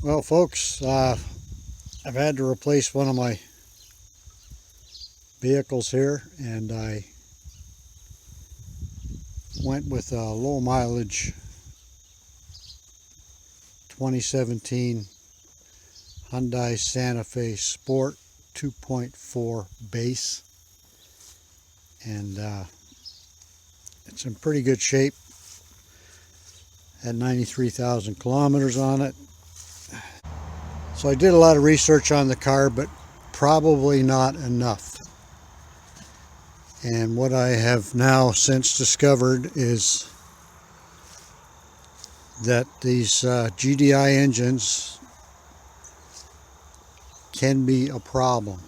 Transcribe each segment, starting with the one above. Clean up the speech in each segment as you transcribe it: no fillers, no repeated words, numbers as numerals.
Well, folks, I've had to replace one of my vehicles here, and I went with a low mileage 2017 Hyundai Santa Fe Sport 2.4 base, and it's in pretty good shape. Had 93,000 kilometers on it. So I did a lot of research on the car, but probably not enough. And what I have now since discovered is that these GDI engines can be a problem.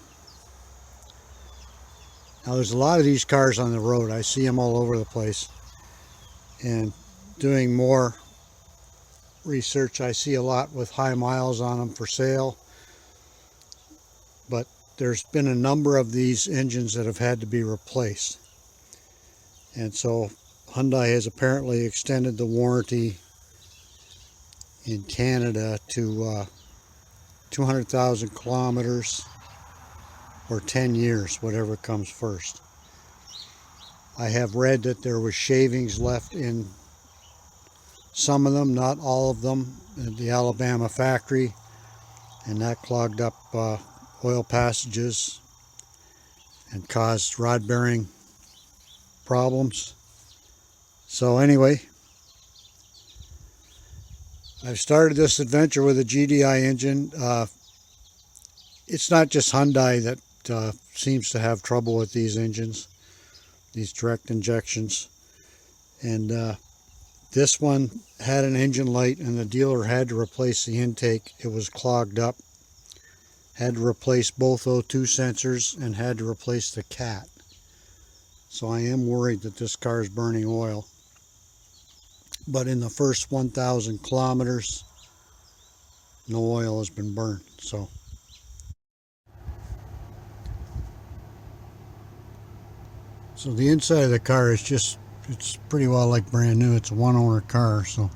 Now there's a lot of these cars on the road. I see them all over the place. And doing more research, I see a lot with high miles on them for sale. But there's been a number of these engines that have had to be replaced. And so Hyundai has apparently extended the warranty in Canada to 200,000 kilometers or 10 years, whatever comes first. I have read that there was shavings left in some of them, not all of them, at the Alabama factory, and that clogged up oil passages and caused rod bearing problems. So anyway, I've started this adventure with a GDI engine. It's not just Hyundai that seems to have trouble with these engines, these direct injections. And this one had an engine light, and the dealer had to replace the intake. It was clogged up. Had to replace both O2 sensors and had to replace the cat. So I am worried that this car is burning oil. But in the first 1,000 kilometers, no oil has been burned. So the inside of the car is just, it's pretty well like brand new. It's a one owner car, so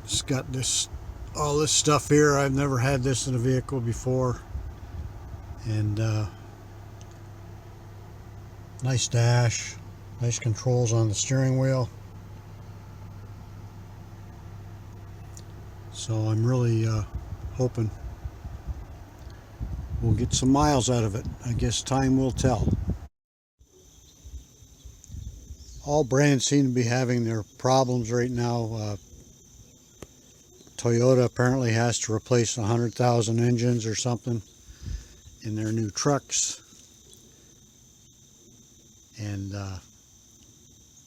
it's got all this stuff here. I've never had this in a vehicle before. And nice dash, nice controls on the steering wheel. So I'm really hoping we'll get some miles out of it. I guess time will tell. All brands seem to be having their problems right now. Toyota apparently has to replace 100,000 engines or something in their new trucks. And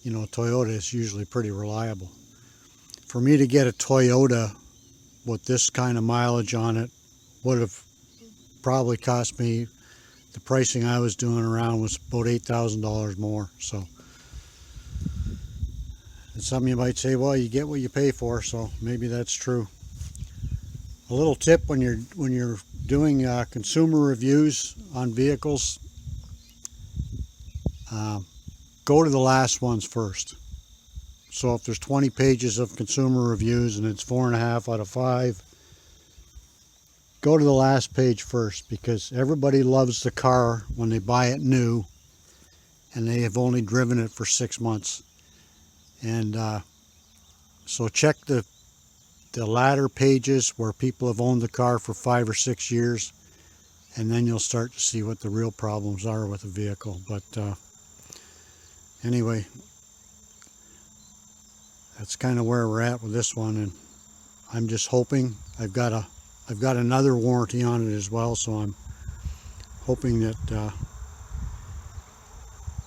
you know, Toyota is usually pretty reliable. For me to get a Toyota with this kind of mileage on it would have probably cost me, the pricing I was doing around was about $8,000 more. So it's something you might say, well, you get what you pay for, so maybe that's true. A little tip when you're doing consumer reviews on vehicles, go to the last ones first. So if there's 20 pages of consumer reviews and it's 4.5 out of 5, go to the last page first, because everybody loves the car when they buy it new and they have only driven it for 6 months. And so check the latter pages where people have owned the car for 5 or 6 years, and then you'll start to see what the real problems are with the vehicle. But anyway, that's kind of where we're at with this one, and I'm just hoping. I've got another warranty on it as well, so I'm hoping that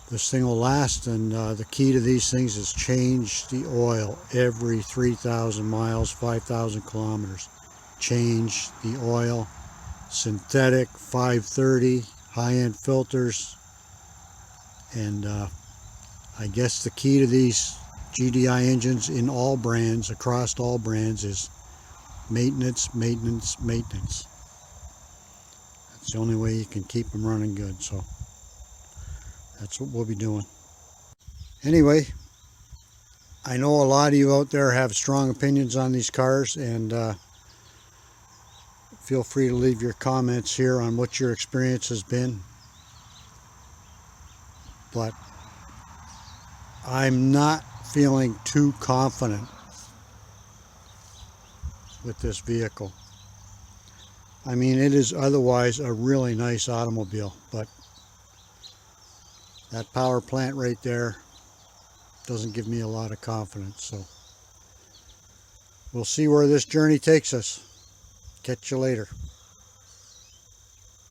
this thing will last. And the key to these things is change the oil every 3,000 miles, 5,000 kilometers. Change the oil. Synthetic 530, high-end filters. And I guess the key to these GDI engines in all brands, across all brands, is maintenance, maintenance, maintenance. That's the only way you can keep them running good. So that's what we'll be doing. Anyway, I know a lot of you out there have strong opinions on these cars, and feel free to leave your comments here on what your experience has been. But I'm not feeling too confident with this vehicle. I mean, it is otherwise a really nice automobile, but that power plant right there doesn't give me a lot of confidence. So we'll see where this journey takes us. Catch you later.